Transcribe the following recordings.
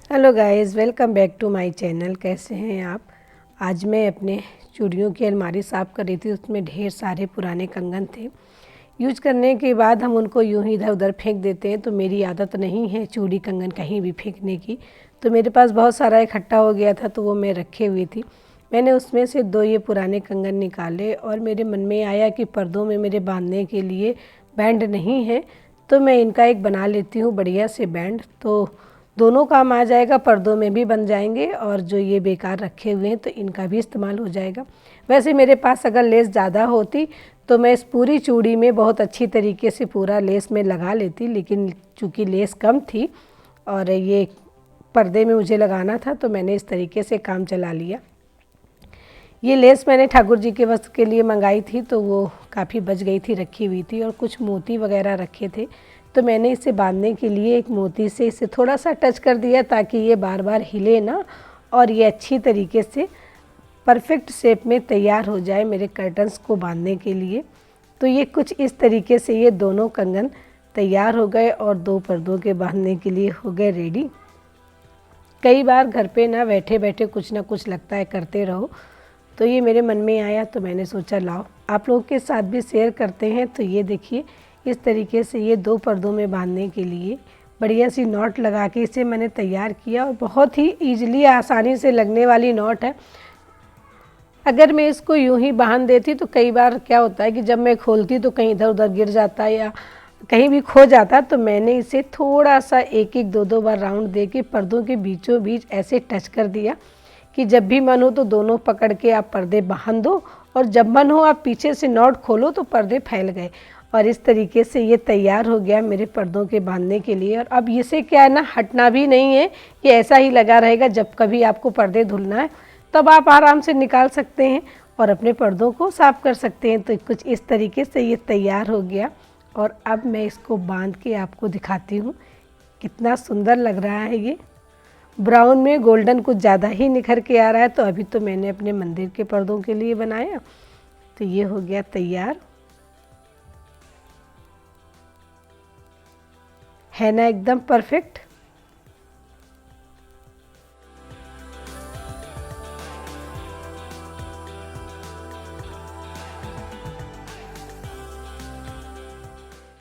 Hello guys, welcome back to my channel. कैसे हैं आप? आज मैं अपने चूड़ियों की अलमारी साफ़ कर रही थी। उसमें ढेर सारे पुराने कंगन थे। यूज करने के बाद हम उनको यूं ही इधर उधर फेंक देते हैं, तो मेरी आदत नहीं है चूड़ी कंगन कहीं भी फेंकने की। तो मेरे पास बहुत सारा इकट्ठा हो गया था, तो वो मैं रखे हुई थी। मैंने उसमें से 2 ये पुराने कंगन निकाले और मेरे मन में आया कि पर्दों में मेरे बांधने के लिए बैंड नहीं है, तो मैं इनका एक बना लेती हूँ बढ़िया से बैंड। तो दोनों काम आ जाएगा, पर्दों में भी बन जाएंगे और जो ये बेकार रखे हुए हैं तो इनका भी इस्तेमाल हो जाएगा। वैसे मेरे पास अगर लेस ज़्यादा होती तो मैं इस पूरी चूड़ी में बहुत अच्छी तरीके से पूरा लेस में लगा लेती, लेकिन चूँकि लेस कम थी और ये पर्दे में मुझे लगाना था, तो मैंने इस तरीके से काम चला लिया। ये लेस मैंने ठाकुर जी के वस्त्र के लिए मंगाई थी, तो वो काफ़ी बच गई थी, रखी हुई थी, और कुछ मोती वगैरह रखे थे। तो मैंने इसे बांधने के लिए एक मोती से इसे थोड़ा सा टच कर दिया ताकि ये बार बार हिले ना, और ये अच्छी तरीके से परफेक्ट शेप में तैयार हो जाए मेरे कर्टन्स को बांधने के लिए। तो ये कुछ इस तरीके से ये दोनों कंगन तैयार हो गए और 2 पर्दों के बांधने के लिए हो गए रेडी। कई बार घर पे ना बैठे बैठे कुछ ना कुछ लगता है करते रहो, तो ये मेरे मन में आया, तो मैंने सोचा लाओ आप लोगों के साथ भी शेयर करते हैं। तो ये देखिए, इस तरीके से ये 2 पर्दों में बांधने के लिए बढ़िया सी नॉट लगा के इसे मैंने तैयार किया, और बहुत ही ईजिली आसानी से लगने वाली नॉट है। अगर मैं इसको यूं ही बांध देती तो कई बार क्या होता है कि जब मैं खोलती तो कहीं इधर उधर गिर जाता है या कहीं भी खो जाता। तो मैंने इसे थोड़ा सा एक एक दो दो बार राउंड दे के पर्दों के बीचों बीच ऐसे टच कर दिया कि जब भी मन हो तो दोनों पकड़ के आप पर्दे बांध दो, और जब मन हो आप पीछे से नॉट खोलो तो पर्दे फैल गए। और इस तरीके से ये तैयार हो गया मेरे पर्दों के बांधने के लिए। और अब इसे क्या है ना, हटना भी नहीं है, ये ऐसा ही लगा रहेगा। जब कभी आपको पर्दे धुलना है तब आप आराम से निकाल सकते हैं और अपने पर्दों को साफ़ कर सकते हैं। तो कुछ इस तरीके से ये तैयार हो गया, और अब मैं इसको बांध के आपको दिखाती हूँ कितना सुंदर लग रहा है। ये ब्राउन में गोल्डन कुछ ज़्यादा ही निखर के आ रहा है। तो अभी तो मैंने अपने मंदिर के पर्दों के लिए बनाया, तो ये हो गया तैयार। है ना एकदम परफेक्ट।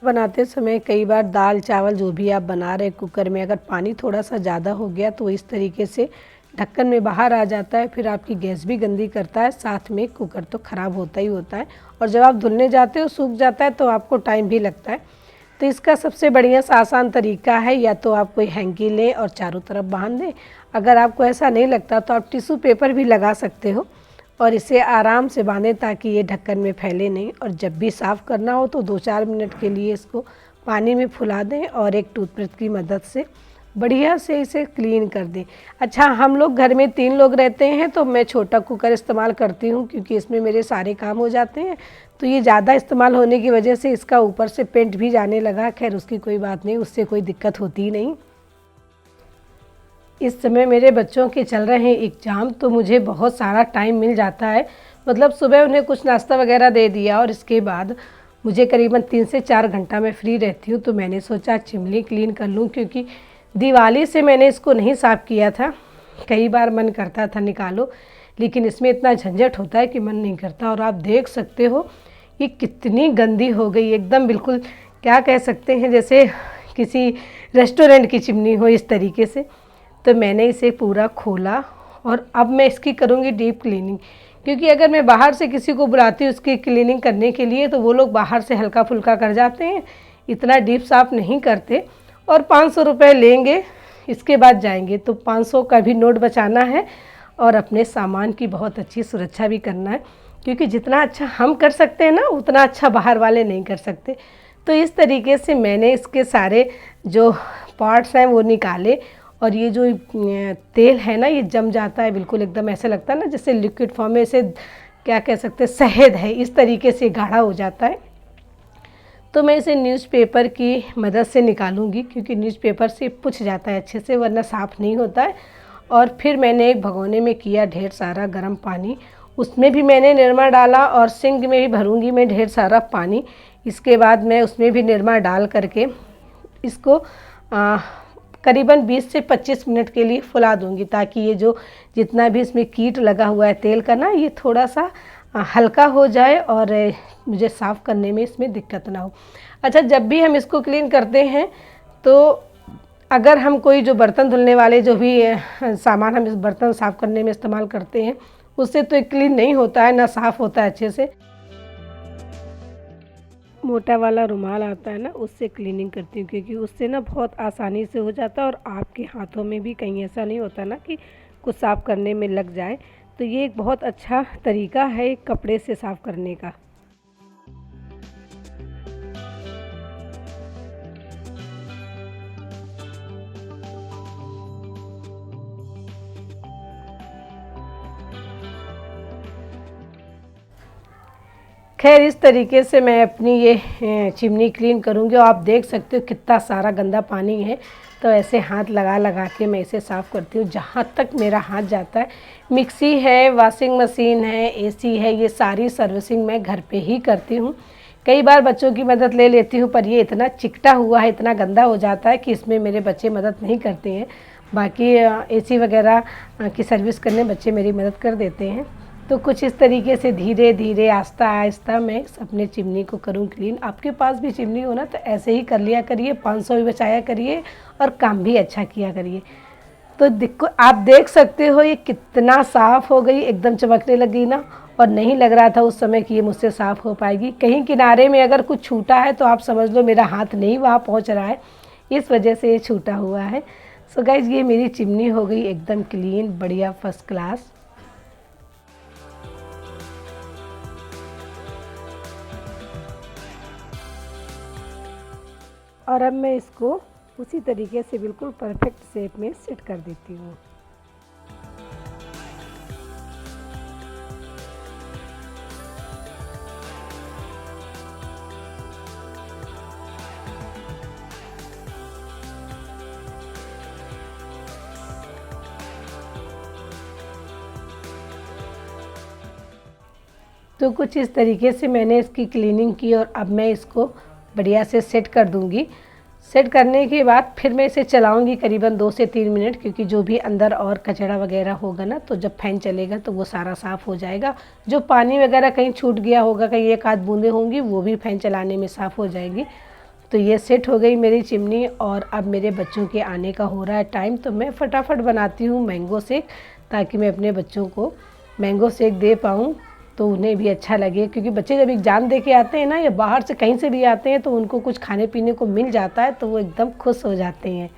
बनाते समय कई बार दाल चावल जो भी आप बना रहे कुकर में, अगर पानी थोड़ा सा ज़्यादा हो गया तो इस तरीके से ढक्कन में बाहर आ जाता है, फिर आपकी गैस भी गंदी करता है, साथ में कुकर तो ख़राब होता ही होता है। और जब आप धुलने जाते हो सूख जाता है तो आपको टाइम भी लगता है। तो इसका सबसे बढ़िया सा आसान तरीका है, या तो आप कोई हैंकी लें और चारों तरफ बांध दें। अगर आपको ऐसा नहीं लगता तो आप टिश्यू पेपर भी लगा सकते हो और इसे आराम से बांधें ताकि ये ढक्कन में फैले नहीं। और जब भी साफ़ करना हो तो 2-4 मिनट के लिए इसको पानी में फुला दें और एक टूथब्रश की मदद से बढ़िया से इसे क्लीन कर दें। अच्छा, हम लोग घर में 3 लोग रहते हैं, तो मैं छोटा कुकर इस्तेमाल करती हूँ क्योंकि इसमें मेरे सारे काम हो जाते हैं। तो ये ज़्यादा इस्तेमाल होने की वजह से इसका ऊपर से पेंट भी जाने लगा। खैर उसकी कोई बात नहीं, उससे कोई दिक्कत होती नहीं। इस समय मेरे बच्चों के चल रहे हैं एग्ज़ाम, तो मुझे बहुत सारा टाइम मिल जाता है। मतलब सुबह उन्हें कुछ नाश्ता वगैरह दे दिया और इसके बाद मुझे करीबन 3 से 4 घंटा मैं फ्री रहती हूँ। तो मैंने सोचा चिमनी क्लीन कर लूँ, क्योंकि दिवाली से मैंने इसको नहीं साफ़ किया था। कई बार मन करता था निकालो, लेकिन इसमें इतना झंझट होता है कि मन नहीं करता। और आप देख सकते हो ये कितनी गंदी हो गई, एकदम बिल्कुल क्या कह सकते हैं जैसे किसी रेस्टोरेंट की चिमनी हो इस तरीके से। तो मैंने इसे पूरा खोला और अब मैं इसकी करूँगी डीप क्लीनिंग, क्योंकि अगर मैं बाहर से किसी को बुलाती हूँ उसकी क्लीनिंग करने के लिए तो वो लोग बाहर से हल्का फुल्का कर जाते हैं, इतना डीप साफ़ नहीं करते, और 500 रुपये लेंगे, इसके बाद जाएंगे। तो 500 का भी नोट बचाना है और अपने सामान की बहुत अच्छी सुरक्षा भी करना है, क्योंकि जितना अच्छा हम कर सकते हैं ना उतना अच्छा बाहर वाले नहीं कर सकते। तो इस तरीके से मैंने इसके सारे जो पार्ट्स हैं वो निकाले, और ये जो तेल है ना ये जम जाता है बिल्कुल, एकदम ऐसा लगता है ना जैसे लिक्विड फॉर्म में, इसे क्या कह सकते हैं, शहद है, इस तरीके से गाढ़ा हो जाता है। तो मैं इसे न्यूज़पेपर की मदद से निकालूंगी, क्योंकि न्यूज़पेपर से पुछ जाता है अच्छे से, वरना साफ़ नहीं होता है। और फिर मैंने एक भगोने में किया ढेर सारा गर्म पानी, उसमें भी मैंने निरमा डाला, और सिंक में भी भरूंगी मैं ढेर सारा पानी। इसके बाद मैं उसमें भी निरमा डाल करके इसको करीबन 20 से 25 मिनट के लिए फुला दूंगी, ताकि ये जो जितना भी इसमें कीट लगा हुआ है तेल का ना, ये थोड़ा सा हल्का हो जाए और मुझे साफ़ करने में इसमें दिक्कत ना हो। अच्छा, जब भी हम इसको क्लीन करते हैं तो अगर हम कोई जो बर्तन धुलने वाले जो भी सामान हम इस बर्तन साफ़ करने में इस्तेमाल करते हैं, उससे तो क्लीन नहीं होता है, ना साफ़ होता है अच्छे से। मोटा वाला रुमाल आता है ना, उससे क्लीनिंग करती हूँ, क्योंकि उससे ना बहुत आसानी से हो जाता है और आपके हाथों में भी कहीं ऐसा नहीं होता ना कि कुछ साफ़ करने में लग जाए। तो ये एक बहुत अच्छा तरीका है कपड़े से साफ़ करने का। खैर, इस तरीके से मैं अपनी ये चिमनी क्लीन करूँगी और आप देख सकते हो कितना सारा गंदा पानी है। तो ऐसे हाथ लगा लगा के मैं इसे साफ़ करती हूँ जहाँ तक मेरा हाथ जाता है। मिक्सी है, वॉशिंग मशीन है, एसी है, ये सारी सर्विसिंग मैं घर पे ही करती हूँ। कई बार बच्चों की मदद ले लेती हूँ, पर ये इतना चिकटा हुआ है, इतना गंदा हो जाता है कि इसमें मेरे बच्चे मदद नहीं करते हैं। बाकी एसी वगैरह की सर्विस करने बच्चे मेरी मदद कर देते हैं। तो कुछ इस तरीके से धीरे धीरे आहिस्ता आहिस्ता मैं अपने चिमनी को करूँ क्लीन। आपके पास भी चिमनी हो ना, तो ऐसे ही कर लिया करिए, 500 भी बचाया करिए और काम भी अच्छा किया करिए। तो देखो, आप देख सकते हो ये कितना साफ़ हो गई, एकदम चमकने लगी ना। और नहीं लग रहा था उस समय कि ये मुझसे साफ़ हो पाएगी। कहीं किनारे में अगर कुछ छूटा है तो आप समझ लो मेरा हाथ नहीं वहाँ पहुँच रहा है, इस वजह से ये छूटा हुआ है। सो गाइज़, ये मेरी चिमनी हो गई एकदम क्लीन, बढ़िया, फर्स्ट क्लास। और अब मैं इसको उसी तरीके से बिल्कुल परफेक्ट शेप में सेट कर देती हूँ। तो कुछ इस तरीके से मैंने इसकी क्लीनिंग की और अब मैं इसको बढ़िया से सेट कर दूंगी। सेट करने के बाद फिर मैं इसे चलाऊंगी करीबन 2 से 3 मिनट, क्योंकि जो भी अंदर और कचरा वगैरह होगा ना, तो जब फैन चलेगा तो वो सारा साफ़ हो जाएगा। जो पानी वगैरह कहीं छूट गया होगा, कहीं एक आध बूंदें होंगी, वो भी फैन चलाने में साफ़ हो जाएगी। तो ये सेट हो गई मेरी चिमनी। और अब मेरे बच्चों के आने का हो रहा है टाइम, तो मैं फटाफट बनाती हूँ मैंगो शेक, ताकि मैं अपने बच्चों को मैंगो शेक दे पाऊँ, तो उन्हें भी अच्छा लगे। क्योंकि बच्चे जब एग्ज़ाम दे के आते हैं ना, या बाहर से कहीं से भी आते हैं, तो उनको कुछ खाने पीने को मिल जाता है तो वो एकदम खुश हो जाते हैं।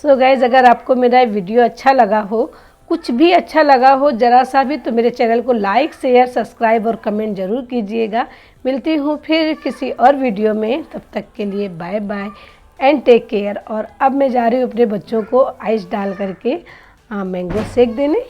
सो गाइज़, अगर आपको मेरा वीडियो अच्छा लगा हो, कुछ भी अच्छा लगा हो ज़रा सा भी, तो मेरे चैनल को लाइक, शेयर, सब्सक्राइब और कमेंट ज़रूर कीजिएगा। मिलती हूँ फिर किसी और वीडियो में, तब तक के लिए bye bye and take care. और अब मैं जा रही हूँ अपने बच्चों को आइस डाल करके मैंगो शेक देने।